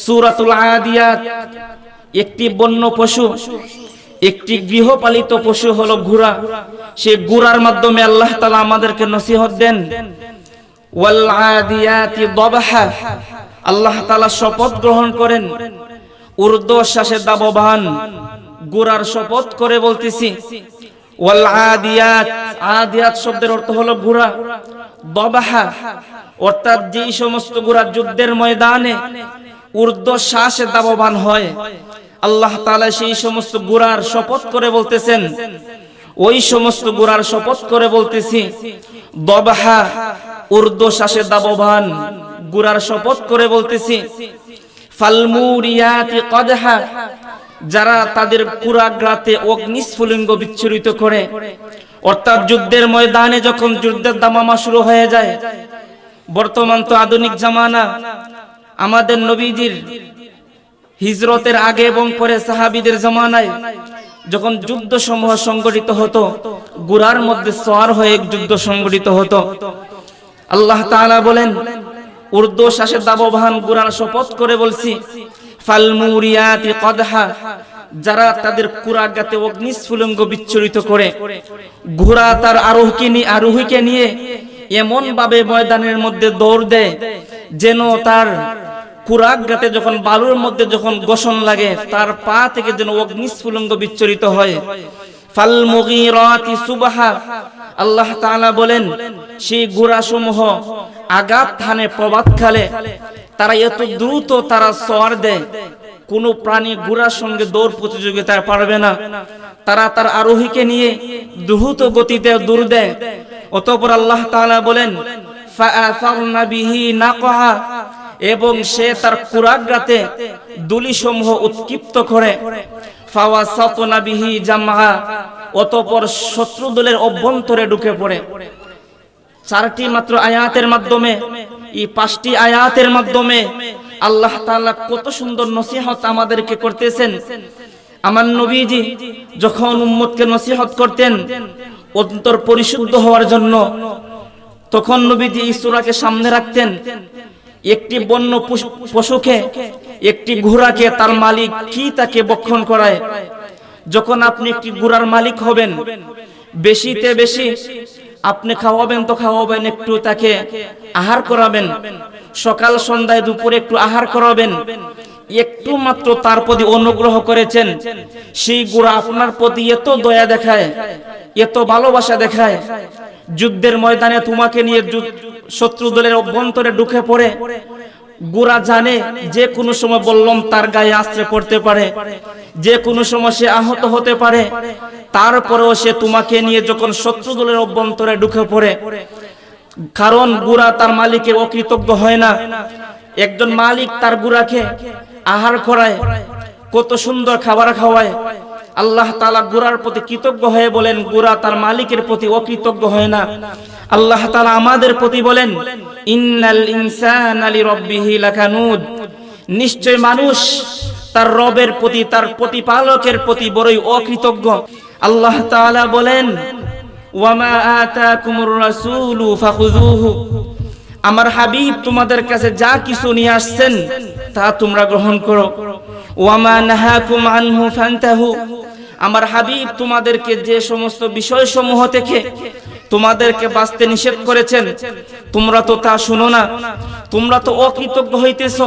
সূরাতুল আদিয়াত। একটি বন্য পশু, একটি গৃহপালিত পশু হলো ঘোড়া। সেই ঘোড়ার মাধ্যমে আল্লাহ তাআলা আমাদেরকে নসিহত দেন। ওয়াল আদিয়াতি দবহা, আল্লাহ তাআলা শপথ গ্রহণ করেন ঊর্ধ্বশ্বাসে দাববান ঘোড়ার শপথ করে বলতেছি। ওয়াল আদিয়াত, আদিয়াত শব্দের অর্থ হলো ঘোড়া। দবহা অর্থাৎ যেই সমস্ত ঘোড়া যুদ্ধের ময়দানে ঊর্ধ্বশ্বাসে দাববান হয়, আল্লাহ তাআলা সেই সমস্ত ঘোড়ার শপথ করে বলতেছেন, ওই সমস্ত ঘোড়ার শপথ করে বলতেছি। দবহা ঊর্ধ্বশ্বাসে দাববান ঘোড়ার শপথ করে বলতেছি। ফালমুরিয়াতি কদহা, যারা তাদের কুরাগ্রাতে অগ্নিস্ফুলিঙ্গ বিচ্ছুরিত করে। অর্থাৎ যুদ্ধের ময়দানে যখন যুদ্ধের দামামা শুরু হয়ে যায়, বর্তমান তো আধুনিক জামানা, আমাদের নবীজির হিজরতের আগে এবং পরে সাহাবীদের জামানায় যখন যুদ্ধ সমূহ সংগঠিত হতো, ঘোড়ার মধ্যে সওয়ার হয়ে যুদ্ধ সংগঠিত হতো। আল্লাহ তাআলা বলেন, ঊর্ধ্বশ্বাসে দাববান ঘোড়ার শপথ করে বলছি। ফালমুরিয়াতি কদহা, যারা তাদের কুরাগাতে অগ্নিস্ফুলিঙ্গ বিচ্ছুরিত করে। ঘোড়া তার আরোহীকে নিয়ে এমন ভাবে ময়দানের মধ্যে দৌড় দেয় যেন তার কুরাগাতে যখন বালুর মধ্যে যখন ঘর্ষণ লাগে, তার পা থেকে যেন অগ্নিস্ফুলিঙ্গ বিচ্ছুরিত হয়। ফালমুগীরাতি সুবহা, আল্লাহ তাআলা বলেন, সেই ঘোড়াসমূহ আঘাত হানে প্রবাদ খালে, তারা এত দ্রুত তারা সওয়ার দেয়, কোন প্রাণী ঘোড়ার সঙ্গে দৌড় প্রতিযোগিতায় পারবে না। তারা তার আরোহীকে নিয়ে দ্রুত গতিতে দৌড় দেয়। অতঃপর আল্লাহ তাআলা বলেন, ফাআসারনা বিহি নাকহা, এবং সে তার কুরাগ্রাতে দুলিসমূহ উৎক্ষিপ্ত করে। ফাওয়াসাতনা বিহি জামআ, অতঃপর শত্রু দলের অভ্যন্তরে ঢুকে পড়ে। চারটি মাত্র আয়াতের মাধ্যমে, এই 5টি আয়াতের মাধ্যমে আল্লাহ তাআলা কত সুন্দর নসিহত আমাদেরকে করতেছেন। আমার নবীজি যখন উম্মতকে নসিহত করতেন অন্তর পরিশুদ্ধ হওয়ার জন্য, তখন নবীজি এই সূরাকে সামনে রাখতেন। একটি বন্য পশুকে, একটি ঘোড়াকে তার মালিক কি তাকে বক্ষণ করায়। যখন আপনি একটি ঘোড়ার মালিক হবেন, বেশিতে বেশি আপনি খাওয়াবেন তো খাওয়াবেন, একটু তাকে আহার করাবেন, সকাল সন্ধ্যায় দুপুরে একটু আহার করাবেন। একটু মাত্র তার প্রতি অনুগ্রহ করেছেন, সেই ঘোড়া আপনার প্রতি এত দয়া দেখায়, এত ভালোবাসা দেখায়, যুদ্ধের ময়দানে তোমাকে নিয়ে শত্রু দলের অভ্যন্তরে ঢুকে পড়ে। ঘোড়া জানে যে কোনো সময় বললাম তার গায়ে আছড়ে পড়তে পারে, যে কোনো সময় সে আহত হতে পারে। তারপরেও সে তোমাকে নিয়ে যখন শত্রু দলের অভ্যন্তরে ঢুকে পড়ে, কারণ ঘোড়া তার মালিকে অকৃতজ্ঞ হয় না। একজন মালিক তার ঘোড়াকে আহার করায়, কত সুন্দর খাবার খাওয়ায়, আল্লাহ তাআলা ঘোড়ার প্রতি কৃতজ্ঞ হয়ে বলেন, ঘোড়া তার মালিকের প্রতি অকৃতজ্ঞ হয় না। আল্লাহ তাআলা আমাদের প্রতি বলেন, ইন্নাল ইনসানা লিরাব্বিহি লাকানুদ, নিশ্চয় মানুষ তার রবের প্রতি, তার প্রতিপালকের প্রতি বড়ই অকৃতজ্ঞ। আল্লাহ তাআলা বলেন, ওয়ামা আতাকুমুর রাসূলু ফাখুযুহু, আমার হাবিব তোমাদের কাছে যা কিছু নিয়ে আসছেন তা তোমরা গ্রহণ করো। ওয়ামা নাহাকুম আনহু ফান্তাহু, আমার হাবিব তোমাদেরকে যে সমস্ত বিষয়সমূহ থেকে তোমাদেরকে বাঁচতে নিষেধ করেছেন তোমরা তো তা শুনো না, তোমরা তো অকৃতজ্ঞ হইতেছ।